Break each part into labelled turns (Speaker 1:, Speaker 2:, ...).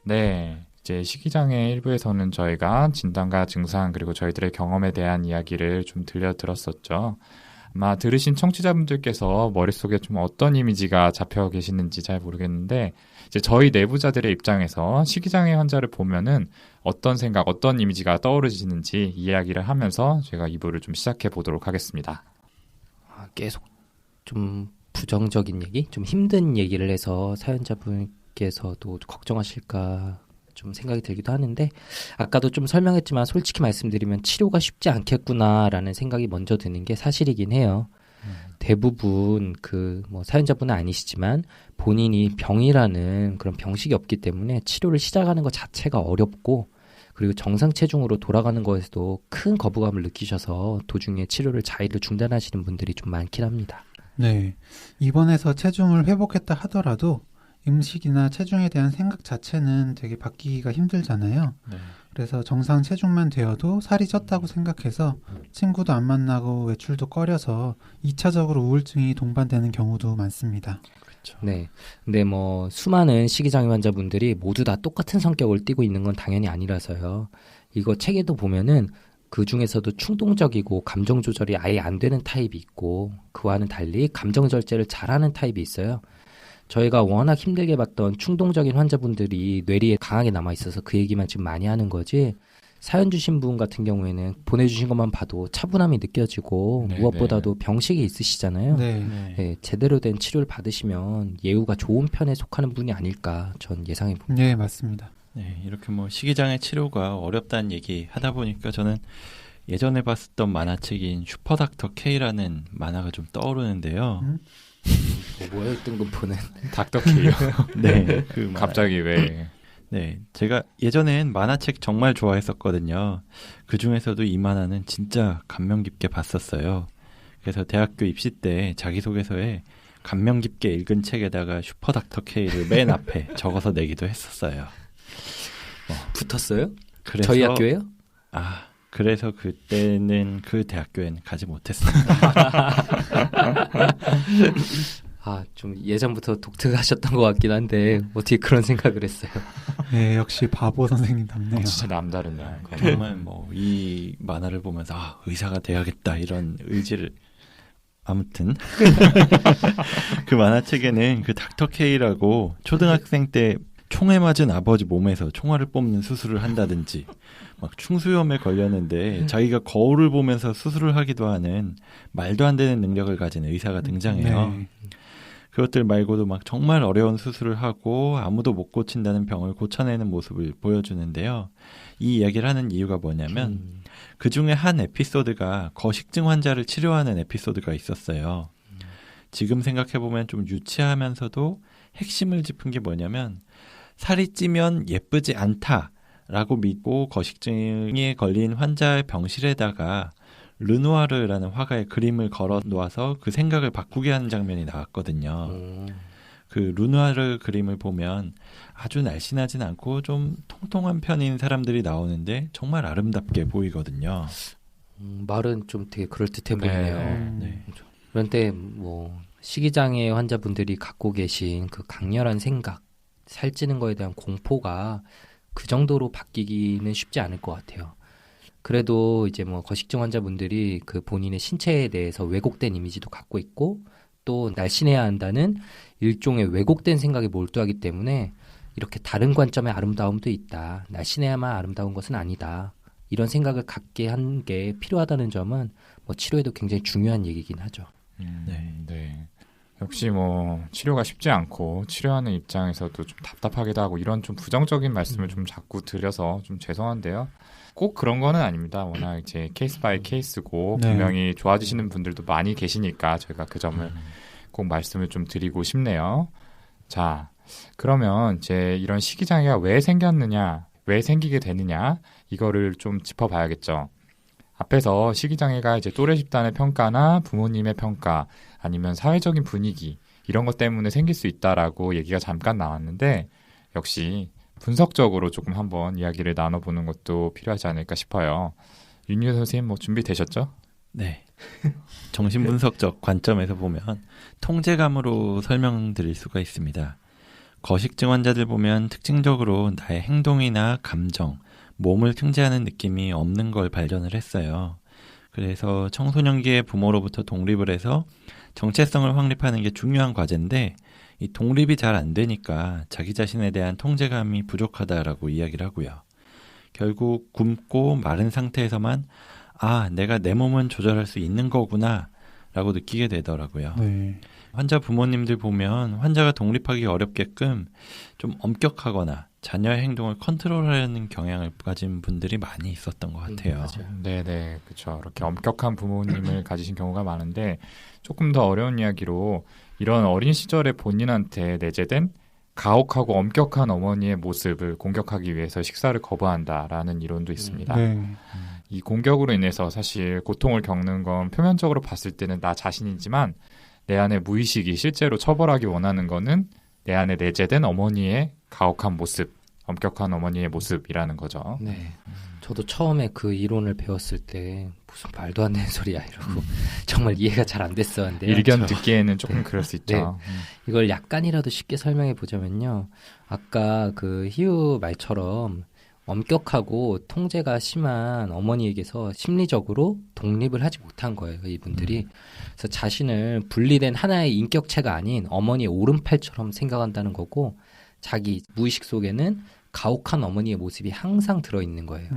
Speaker 1: 네, 이제 식이장애 1부에서는 저희가 진단과 증상 그리고 저희들의 경험에 대한 이야기를 좀 들려드렸었죠. 아마 들으신 청취자분들께서 머릿속에 좀 어떤 이미지가 잡혀 계시는지 잘 모르겠는데 이제 저희 내부자들의 입장에서 식이장애 환자를 보면은 어떤 생각, 어떤 이미지가 떠오르시는지 이야기를 하면서 제가 2부를 좀 시작해 보도록 하겠습니다.
Speaker 2: 계속 좀 부정적인 얘기, 좀 힘든 얘기를 해서 사연자분께서도 걱정하실까 좀 생각이 들기도 하는데 아까도 좀 설명했지만 솔직히 말씀드리면 치료가 쉽지 않겠구나라는 생각이 먼저 드는 게 사실이긴 해요. 대부분 사연자분은 아니시지만 본인이 병이라는 그런 병식이 없기 때문에 치료를 시작하는 것 자체가 어렵고 그리고 정상 체중으로 돌아가는 것에서도 큰 거부감을 느끼셔서 도중에 치료를 자의를 중단하시는 분들이 좀 많긴 합니다.
Speaker 3: 네, 입원해서 체중을 회복했다 하더라도 음식이나 체중에 대한 생각 자체는 되게 바뀌기가 힘들잖아요.
Speaker 1: 네.
Speaker 3: 그래서 정상 체중만 되어도 살이 쪘다고 생각해서 친구도 안 만나고 외출도 꺼려서 2차적으로 우울증이 동반되는 경우도 많습니다.
Speaker 1: 그렇죠.
Speaker 2: 네. 근데 수많은 식이장애 환자분들이 모두 다 똑같은 성격을 띠고 있는 건 당연히 아니라서요. 이거 책에도 보면은 그 중에서도 충동적이고 감정 조절이 아예 안 되는 타입이 있고 그와는 달리 감정 절제를 잘하는 타입이 있어요. 저희가 워낙 힘들게 봤던 충동적인 환자분들이 뇌리에 강하게 남아있어서 그 얘기만 지금 많이 하는 거지 사연 주신 분 같은 경우에는 보내주신 것만 봐도 차분함이 느껴지고 무엇보다도 병식이 있으시잖아요. 네, 제대로 된 치료를 받으시면 예후가 좋은 편에 속하는 분이 아닐까 전 예상해 봅니다.
Speaker 3: 네, 맞습니다.
Speaker 4: 네, 이렇게 식이장애 치료가 어렵다는 얘기 하다 보니까 저는 예전에 봤었던 만화책인 슈퍼닥터 K라는 만화가 좀 떠오르는데요.
Speaker 2: 뭐예요? 뜬금포는?
Speaker 1: 닥터 K요.
Speaker 4: 네,
Speaker 1: 갑자기 왜?
Speaker 4: 네, 제가 예전엔 만화책 정말 좋아했었거든요. 그 중에서도 이 만화는 진짜 감명 깊게 봤었어요. 그래서 대학교 입시 때 자기소개서에 감명 깊게 읽은 책에다가 슈퍼닥터 K를 맨 앞에 적어서 내기도 했었어요.
Speaker 2: 붙었어요?
Speaker 4: 그래서,
Speaker 2: 저희 학교예요?
Speaker 4: 그래서 그때는 그 대학교에는 가지 못했습니다.
Speaker 2: 좀 예전부터 독특하셨던 것 같긴 한데 어떻게 그런 생각을 했어요?
Speaker 3: 네, 역시 바보 선생님답네요.
Speaker 1: 진짜 남다르네요.
Speaker 4: 정말 이 만화를 보면서 의사가 돼야겠다 이런 의지를 아무튼 그 만화책에는 그 닥터 K라고 초등학생 때 총에 맞은 아버지 몸에서 총알을 뽑는 수술을 한다든지 충수염에 걸렸는데 자기가 거울을 보면서 수술을 하기도 하는 말도 안 되는 능력을 가진 의사가 등장해요.
Speaker 3: 네.
Speaker 4: 그것들 말고도 정말 어려운 수술을 하고 아무도 못 고친다는 병을 고쳐내는 모습을 보여주는데요. 이 이야기를 하는 이유가 뭐냐면 그 중에 한 에피소드가 거식증 환자를 치료하는 에피소드가 있었어요. 지금 생각해보면 좀 유치하면서도 핵심을 짚은 게 뭐냐면 살이 찌면 예쁘지 않다라고 믿고 거식증에 걸린 환자의 병실에다가 르누아르라는 화가의 그림을 걸어 놓아서 그 생각을 바꾸게 하는 장면이 나왔거든요. 그 르누아르 그림을 보면 아주 날씬하진 않고 좀 통통한 편인 사람들이 나오는데 정말 아름답게 보이거든요.
Speaker 2: 말은 좀 되게 그럴듯해 보이네요.
Speaker 4: 네.
Speaker 2: 그런데 식이장애 환자분들이 갖고 계신 그 강렬한 생각, 살찌는 거에 대한 공포가 그 정도로 바뀌기는 쉽지 않을 것 같아요. 그래도 이제 거식증 환자분들이 그 본인의 신체에 대해서 왜곡된 이미지도 갖고 있고 또 날씬해야 한다는 일종의 왜곡된 생각에 몰두하기 때문에 이렇게 다른 관점의 아름다움도 있다. 날씬해야만 아름다운 것은 아니다. 이런 생각을 갖게 한 게 필요하다는 점은 치료에도 굉장히 중요한 얘기긴 하죠.
Speaker 1: 네. 역시 치료가 쉽지 않고 치료하는 입장에서도 좀 답답하기도 하고 이런 좀 부정적인 말씀을 좀 자꾸 드려서 좀 죄송한데요. 꼭 그런 거는 아닙니다. 워낙 이제 케이스 바이 케이스고 분명히 좋아지시는 분들도 많이 계시니까 저희가 그 점을 꼭 말씀을 좀 드리고 싶네요. 자, 그러면 이제 이런 식이장애가 왜 생겼느냐, 왜 생기게 되느냐 이거를 좀 짚어봐야겠죠. 앞에서 식이장애가 이제 또래 집단의 평가나 부모님의 평가 아니면 사회적인 분위기 이런 것 때문에 생길 수 있다라고 얘기가 잠깐 나왔는데 역시 분석적으로 조금 한번 이야기를 나눠보는 것도 필요하지 않을까 싶어요. 윤유 선생님 준비되셨죠?
Speaker 4: 네. 정신분석적 관점에서 보면 통제감으로 설명드릴 수가 있습니다. 거식증 환자들 보면 특징적으로 나의 행동이나 감정, 몸을 통제하는 느낌이 없는 걸 발견을 했어요. 그래서 청소년기의 부모로부터 독립을 해서 정체성을 확립하는 게 중요한 과제인데 이 독립이 잘 안 되니까 자기 자신에 대한 통제감이 부족하다라고 이야기를 하고요. 결국 굶고 마른 상태에서만 내가 내 몸은 조절할 수 있는 거구나 라고 느끼게 되더라고요.
Speaker 3: 네.
Speaker 4: 환자 부모님들 보면 환자가 독립하기 어렵게끔 좀 엄격하거나 자녀의 행동을 컨트롤하려는 경향을 가진 분들이 많이 있었던 것 같아요.
Speaker 2: 맞아요.
Speaker 1: 네네, 그렇죠. 이렇게 엄격한 부모님을 가지신 경우가 많은데 조금 더 어려운 이야기로 이런 어린 시절에 본인한테 내재된 가혹하고 엄격한 어머니의 모습을 공격하기 위해서 식사를 거부한다라는 이론도 있습니다.
Speaker 3: 네.
Speaker 1: 이 공격으로 인해서 사실 고통을 겪는 건 표면적으로 봤을 때는 나 자신이지만 내 안의 무의식이 실제로 처벌하기 원하는 거는 내 안에 내재된 어머니의 가혹한 모습, 엄격한 어머니의 모습이라는 거죠.
Speaker 2: 네. 저도 처음에 그 이론을 배웠을 때 무슨 말도 안 되는 소리야 이러고 정말 이해가 잘 안 됐었는데요.
Speaker 1: 일견 듣기에는 조금 그럴 수 있죠.
Speaker 2: 이걸 약간이라도 쉽게 설명해 보자면요. 아까 그 희우 말처럼 엄격하고 통제가 심한 어머니에게서 심리적으로 독립을 하지 못한 거예요. 이분들이. 그래서 자신을 분리된 하나의 인격체가 아닌 어머니의 오른팔처럼 생각한다는 거고 자기 무의식 속에는 가혹한 어머니의 모습이 항상 들어있는 거예요.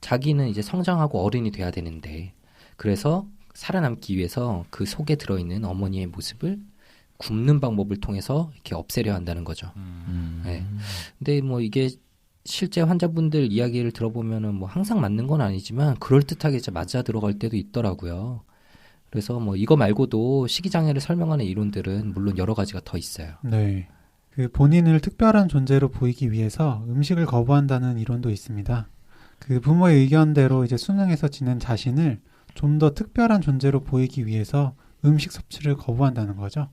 Speaker 2: 자기는 이제 성장하고 어른이 돼야 되는데 그래서 살아남기 위해서 그 속에 들어있는 어머니의 모습을 굽는 방법을 통해서 이렇게 없애려 한다는 거죠. 네. 근데 뭐 이게 실제 환자분들 이야기를 들어보면은 뭐 항상 맞는 건 아니지만 그럴듯하게 이제 맞아 들어갈 때도 있더라고요. 그래서 뭐 이거 말고도 식이장애를 설명하는 이론들은 물론 여러 가지가 더 있어요.
Speaker 3: 네. 그 본인을 특별한 존재로 보이기 위해서 음식을 거부한다는 이론도 있습니다. 그 부모의 의견대로 이제 수능에서 지낸 자신을 좀 더 특별한 존재로 보이기 위해서 음식 섭취를 거부한다는 거죠.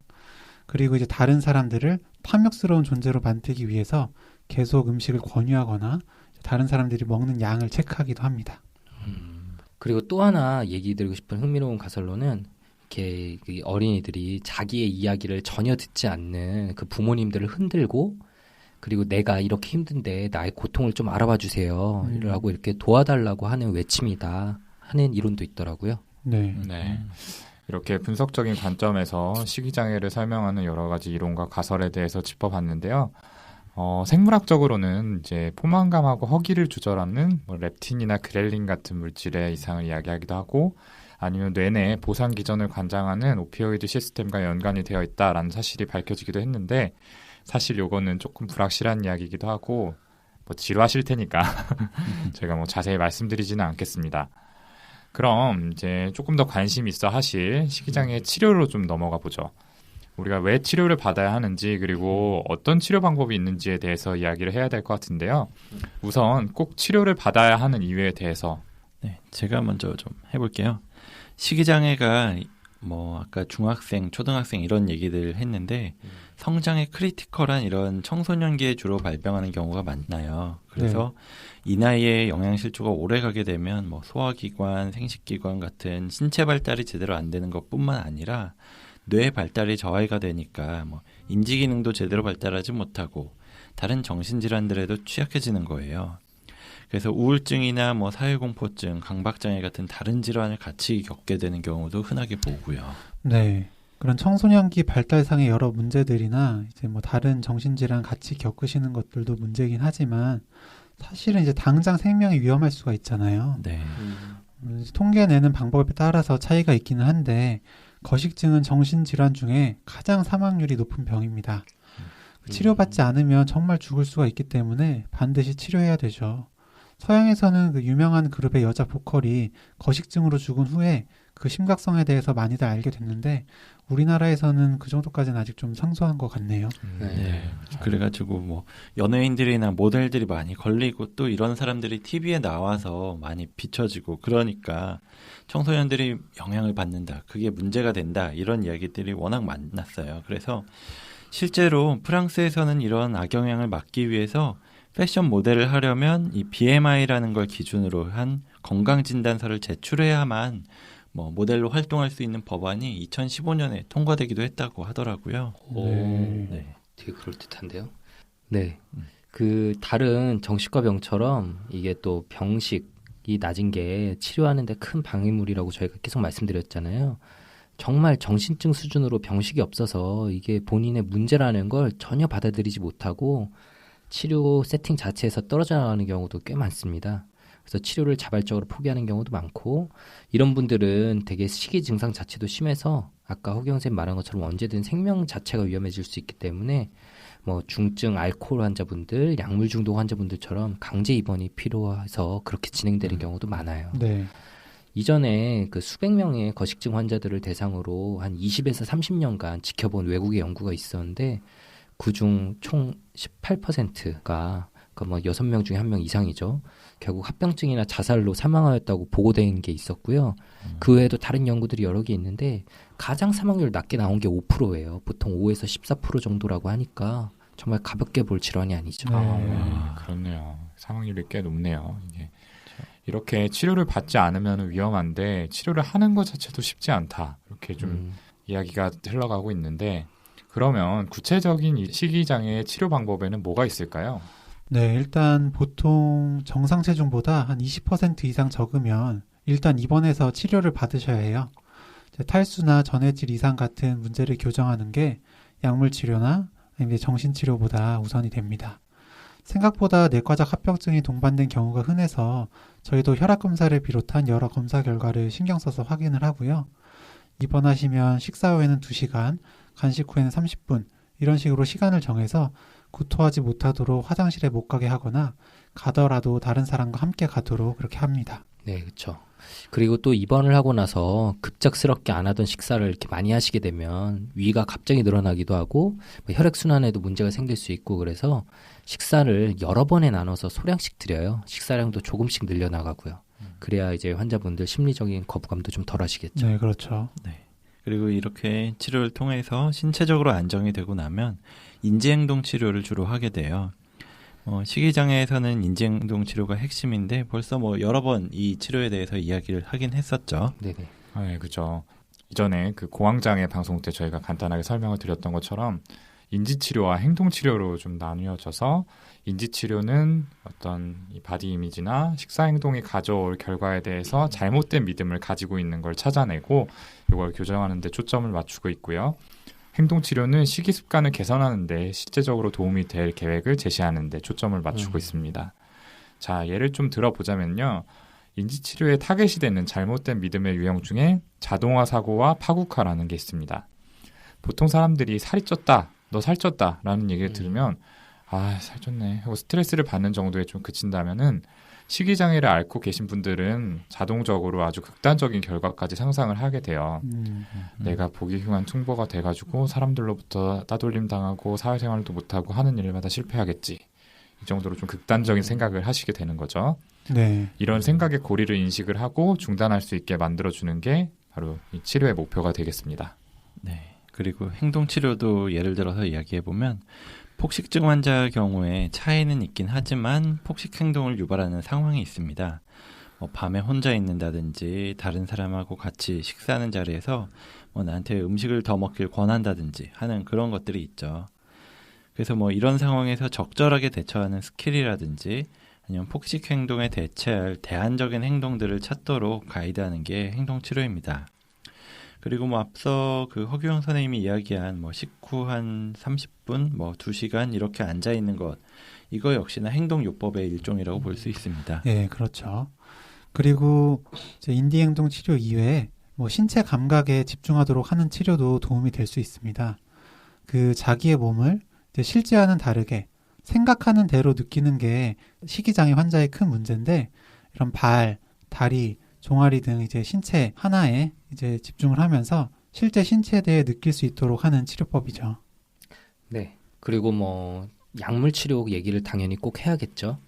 Speaker 3: 그리고 이제 다른 사람들을 탐욕스러운 존재로 만들기 위해서 계속 음식을 권유하거나 다른 사람들이 먹는 양을 체크하기도 합니다.
Speaker 2: 그리고 또 하나 얘기 드리고 싶은 흥미로운 가설로는 이렇게 그 어린이들이 자기의 이야기를 전혀 듣지 않는 그 부모님들을 흔들고 그리고 내가 이렇게 힘든데 나의 고통을 좀 알아봐 주세요 라고 이렇게 도와달라고 하는 외침이다 하는 이론도 있더라고요.
Speaker 3: 네.
Speaker 1: 네. 이렇게 분석적인 관점에서 식이장애를 설명하는 여러 가지 이론과 가설에 대해서 짚어봤는데요. 생물학적으로는 이제 포만감하고 허기를 조절하는 뭐 렙틴이나 그렐린 같은 물질의 이상을 이야기하기도 하고 아니면 뇌내 보상 기전을 관장하는 오피오이드 시스템과 연관이 되어 있다라는 사실이 밝혀지기도 했는데 사실 요거는 조금 불확실한 이야기이기도 하고 뭐 지루하실 테니까 제가 뭐 자세히 말씀드리지는 않겠습니다. 그럼 이제 조금 더 관심 있어 하실 식이장애 치료로 좀 넘어가 보죠. 우리가 왜 치료를 받아야 하는지 그리고 어떤 치료 방법이 있는지에 대해서 이야기를 해야 될 것 같은데요. 우선 꼭 치료를 받아야 하는 이유에 대해서
Speaker 4: 제가 먼저 좀 해볼게요. 식이장애가 뭐 아까 중학생, 초등학생 이런 얘기들 했는데 성장에 크리티컬한 이런 청소년기에 주로 발병하는 경우가 많나요. 그래서 이 나이에 영양실조가 오래 가게 되면 뭐 소화기관, 생식기관 같은 신체 발달이 제대로 안 되는 것뿐만 아니라 뇌 발달이 저하가 되니까 뭐 인지 기능도 제대로 발달하지 못하고 다른 정신질환들에도 취약해지는 거예요. 그래서 우울증이나 뭐 사회공포증, 강박장애 같은 다른 질환을 같이 겪게 되는 경우도 흔하게 보고요.
Speaker 3: 네. 그런 청소년기 발달상의 여러 문제들이나 이제 뭐 다른 정신질환 같이 겪으시는 것들도 문제긴 하지만 사실은 이제 당장 생명이 위험할 수가 있잖아요.
Speaker 4: 네.
Speaker 3: 통계 내는 방법에 따라서 차이가 있기는 한데 거식증은 정신질환 중에 가장 사망률이 높은 병입니다. 치료받지 않으면 정말 죽을 수가 있기 때문에 반드시 치료해야 되죠. 서양에서는 그 유명한 그룹의 여자 보컬이 거식증으로 죽은 후에 그 심각성에 대해서 많이들 알게 됐는데 우리나라에서는 그 정도까지는 아직 좀 생소한 것 같네요.
Speaker 4: 네. 그래가지고 뭐 연예인들이나 모델들이 많이 걸리고 또 이런 사람들이 TV에 나와서 많이 비춰지고 그러니까 청소년들이 영향을 받는다. 그게 문제가 된다. 이런 이야기들이 워낙 많았어요. 그래서 실제로 프랑스에서는 이런 악영향을 막기 위해서 패션 모델을 하려면 이 BMI라는 걸 기준으로 한 건강진단서를 제출해야만 뭐 모델로 활동할 수 있는 법안이 2015년에 통과되기도 했다고 하더라고요.
Speaker 2: 오,
Speaker 4: 네.
Speaker 2: 되게 그럴듯한데요. 네. 그 다른 정신과 병처럼 이게 또 병식이 낮은 게 치료하는데 큰 방해물이라고 저희가 계속 말씀드렸잖아요. 정말 정신증 수준으로 병식이 없어서 이게 본인의 문제라는 걸 전혀 받아들이지 못하고 치료 세팅 자체에서 떨어져 나가는 경우도 꽤 많습니다. 그래서 치료를 자발적으로 포기하는 경우도 많고 이런 분들은 되게 식이 증상 자체도 심해서 아까 허경 선생님 말한 것처럼 언제든 생명 자체가 위험해질 수 있기 때문에 뭐 중증 알코올 환자분들, 약물 중독 환자분들처럼 강제 입원이 필요해서 그렇게 진행되는 경우도 많아요.
Speaker 3: 네.
Speaker 2: 이전에 그 수백 명의 거식증 환자들을 대상으로 한 20에서 30년간 지켜본 외국의 연구가 있었는데 그중 총 18%가 그러니까 뭐 6명 중에 1명 이상이죠. 결국 합병증이나 자살로 사망하였다고 보고된 게 있었고요. 그 외에도 다른 연구들이 여러 개 있는데 가장 사망률 낮게 나온 게 5%예요. 보통 5에서 14% 정도라고 하니까 정말 가볍게 볼 질환이 아니죠.
Speaker 1: 그렇네요. 사망률이 꽤 높네요. 이게 이렇게 치료를 받지 않으면 위험한데 치료를 하는 것 자체도 쉽지 않다. 이렇게 좀 이야기가 흘러가고 있는데 그러면 구체적인 이 식이장애의 치료 방법에는 뭐가 있을까요?
Speaker 3: 네, 일단 보통 정상 체중보다 한 20% 이상 적으면 일단 입원해서 치료를 받으셔야 해요. 탈수나 전해질 이상 같은 문제를 교정하는 게 약물 치료나 아니면 정신 치료보다 우선이 됩니다. 생각보다 내과적 합병증이 동반된 경우가 흔해서 저희도 혈압 검사를 비롯한 여러 검사 결과를 신경 써서 확인을 하고요. 입원하시면 식사 후에는 2시간, 간식 후에는 30분 이런 식으로 시간을 정해서 구토하지 못하도록 화장실에 못 가게 하거나 가더라도 다른 사람과 함께 가도록 그렇게 합니다.
Speaker 2: 네, 그렇죠. 그리고 또 입원을 하고 나서 급작스럽게 안 하던 식사를 이렇게 많이 하시게 되면 위가 갑자기 늘어나기도 하고 혈액순환에도 문제가 생길 수 있고 그래서 식사를 여러 번에 나눠서 소량씩 드려요. 식사량도 조금씩 늘려나가고요. 그래야 이제 환자분들 심리적인 거부감도 좀 덜 하시겠죠.
Speaker 3: 네, 그렇죠.
Speaker 4: 네. 그리고 이렇게 치료를 통해서 신체적으로 안정이 되고 나면 인지행동 치료를 주로 하게 돼요. 식이장애에서는 인지행동 치료가 핵심인데 벌써 뭐 여러 번 이 치료에 대해서 이야기를 하긴 했었죠.
Speaker 2: 네네.
Speaker 1: 네, 그죠. 이전에 그 공황장애 방송 때 저희가 간단하게 설명을 드렸던 것처럼 인지치료와 행동치료로 좀 나뉘어져서 인지치료는 어떤 이 바디 이미지나 식사행동이 가져올 결과에 대해서 잘못된 믿음을 가지고 있는 걸 찾아내고 이걸 교정하는 데 초점을 맞추고 있고요. 행동치료는 식이습관을 개선하는 데 실제적으로 도움이 될 계획을 제시하는 데 초점을 맞추고 있습니다. 자, 예를 좀 들어보자면요. 인지치료에 타겟이 되는 잘못된 믿음의 유형 중에 자동화 사고와 파국화라는 게 있습니다. 보통 사람들이 살이 쪘다, 너 살쪘다 라는 얘기를 들으면 아, 살쪘네 하고 스트레스를 받는 정도에 좀 그친다면은 식이장애를 앓고 계신 분들은 자동적으로 아주 극단적인 결과까지 상상을 하게 돼요. 내가 보기 흉한 퉁보가 돼가지고 사람들로부터 따돌림 당하고 사회생활도 못하고 하는 일마다 실패하겠지. 이 정도로 좀 극단적인 생각을 하시게 되는 거죠.
Speaker 3: 네.
Speaker 1: 이런 생각의 고리를 인식을 하고 중단할 수 있게 만들어주는 게 바로 이 치료의 목표가 되겠습니다.
Speaker 4: 네. 그리고 행동치료도 예를 들어서 이야기해보면 폭식증 환자의 경우에 차이는 있긴 하지만 폭식 행동을 유발하는 상황이 있습니다. 밤에 혼자 있는다든지 다른 사람하고 같이 식사하는 자리에서 나한테 음식을 더 먹길 권한다든지 하는 그런 것들이 있죠. 그래서 이런 상황에서 적절하게 대처하는 스킬이라든지 아니면 폭식 행동에 대체할 대안적인 행동들을 찾도록 가이드하는 게 행동치료입니다. 그리고 앞서 그 허규영 선생님이 이야기한 식후 한 30분, 2시간 이렇게 앉아 있는 것, 이거 역시나 행동요법의 일종이라고 볼 수 있습니다.
Speaker 3: 네, 그렇죠. 그리고 이제 인지행동 치료 이외에 신체 감각에 집중하도록 하는 치료도 도움이 될 수 있습니다. 그 자기의 몸을 이제 실제와는 다르게 생각하는 대로 느끼는 게 식이장애 환자의 큰 문제인데 이런 발, 다리, 종아리 등 이제 신체 하나에 이제 집중을 하면서 실제 신체에 대해 느낄 수 있도록 하는 치료법이죠.
Speaker 2: 네. 그리고 약물 치료 얘기를 당연히 꼭 해야겠죠.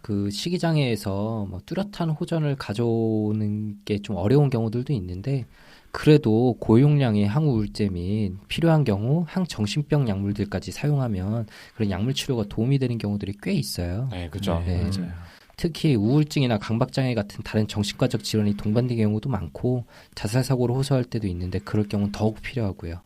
Speaker 2: 그 식이장애에서 뚜렷한 호전을 가져오는 게 좀 어려운 경우들도 있는데 그래도 고용량의 항우울제 및 필요한 경우 항정신병 약물들까지 사용하면 그런 약물 치료가 도움이 되는 경우들이 꽤 있어요.
Speaker 1: 네, 그죠.
Speaker 2: 네.
Speaker 4: 맞아요.
Speaker 2: 특히 우울증이나 강박장애 같은 다른 정신과적 질환이 동반된 경우도 많고 자살 사고를 호소할 때도 있는데 그럴 경우는 더욱 필요하고요.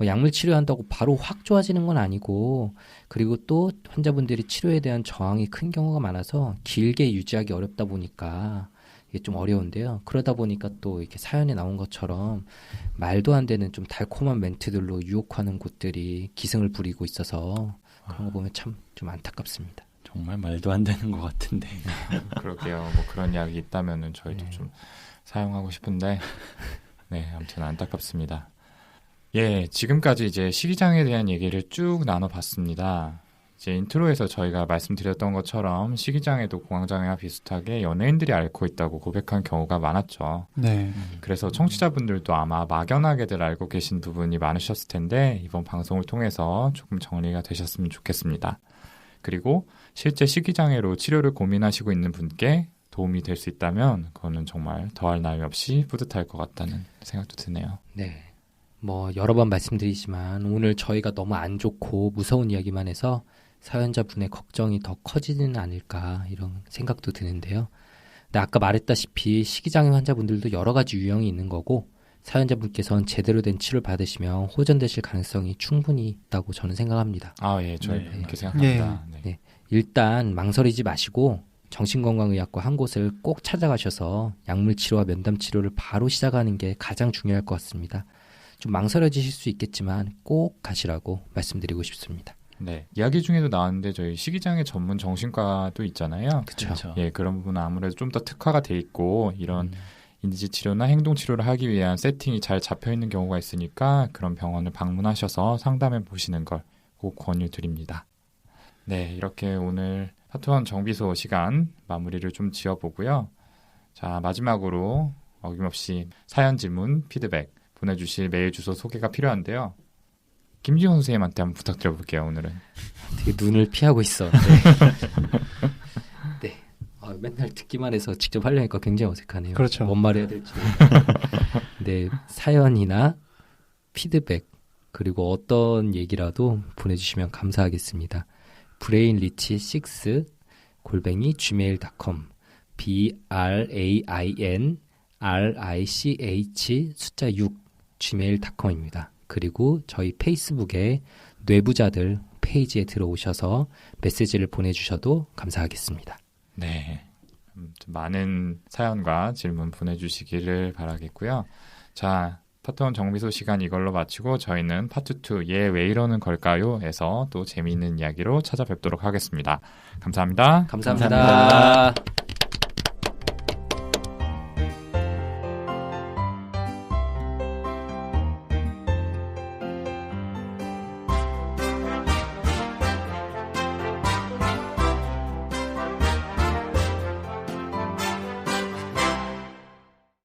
Speaker 2: 뭐 약물 치료한다고 바로 확 좋아지는 건 아니고 그리고 또 환자분들이 치료에 대한 저항이 큰 경우가 많아서 길게 유지하기 어렵다 보니까 이게 좀 어려운데요. 그러다 보니까 또 이렇게 사연에 나온 것처럼 말도 안 되는 좀 달콤한 멘트들로 유혹하는 곳들이 기승을 부리고 있어서 그런 거 보면 참 좀 안타깝습니다.
Speaker 4: 정말 말도 안 되는 것 같은데.
Speaker 1: 그러게요. 뭐 그런 이야기 있다면은 저희도
Speaker 2: 네.
Speaker 1: 좀 사용하고 싶은데, 네, 아무튼 안타깝습니다. 예, 지금까지 이제 식이장애에 대한 얘기를 쭉 나눠봤습니다. 이제 인트로에서 저희가 말씀드렸던 것처럼 식이장애도 공황장애와 비슷하게 연예인들이 앓고 있다고 고백한 경우가 많았죠.
Speaker 3: 네.
Speaker 1: 그래서 청취자분들도 아마 막연하게들 알고 계신 부분이 많으셨을 텐데 이번 방송을 통해서 조금 정리가 되셨으면 좋겠습니다. 그리고 실제 식이장애로 치료를 고민하시고 있는 분께 도움이 될 수 있다면 그거는 정말 더할 나위 없이 뿌듯할 것 같다는 생각도 드네요.
Speaker 2: 네. 뭐 여러 번 말씀드리지만 오늘 저희가 너무 안 좋고 무서운 이야기만 해서 사연자분의 걱정이 더 커지지는 않을까 이런 생각도 드는데요. 근데 아까 말했다시피 식이장애 환자분들도 여러 가지 유형이 있는 거고 사연자분께서는 제대로 된 치료를 받으시면 호전되실 가능성이 충분히 있다고 저는 생각합니다.
Speaker 1: 아, 예, 저희
Speaker 4: 네.
Speaker 1: 그렇게 생각합니다. 네.
Speaker 2: 네. 일단 망설이지 마시고 정신건강의학과 한 곳을 꼭 찾아가셔서 약물치료와 면담치료를 바로 시작하는 게 가장 중요할 것 같습니다. 좀 망설여지실 수 있겠지만 꼭 가시라고 말씀드리고 싶습니다.
Speaker 1: 네, 이야기 중에도 나왔는데 저희 식이장애 전문 정신과도 있잖아요.
Speaker 2: 그렇죠.
Speaker 1: 예, 그런 부분은 아무래도 좀 더 특화가 돼 있고 이런 인지 치료나 행동 치료를 하기 위한 세팅이 잘 잡혀 있는 경우가 있으니까 그런 병원을 방문하셔서 상담해 보시는 걸 꼭 권유드립니다. 네, 이렇게 오늘 파트 1 정비소 시간 마무리를 좀 지어보고요. 자, 마지막으로 어김없이 사연, 질문, 피드백 보내주실 메일 주소 소개가 필요한데요. 김지훈 선생님한테 한번 부탁드려볼게요, 오늘은.
Speaker 2: 되게 눈을 피하고 있어. 네. 맨날 듣기만 해서 직접 하려니까 굉장히 어색하네요.
Speaker 3: 그렇죠.
Speaker 2: 뭔 말 해야 될지. 네, 사연이나 피드백 그리고 어떤 얘기라도 보내주시면 감사하겠습니다. brainrich6@gmail.com brainrich 숫자 6 gmail.com입니다. 그리고 저희 페이스북에 뇌부자들 페이지에 들어오셔서 메시지를 보내주셔도 감사하겠습니다.
Speaker 1: 네, 많은 사연과 질문 보내주시기를 바라겠고요. 자, 파트 1 정비소 시간 이걸로 마치고 저희는 파트 2 얘 왜 이러는 걸까요? 에서 또 재미있는 이야기로 찾아뵙도록 하겠습니다. 감사합니다.
Speaker 2: 감사합니다.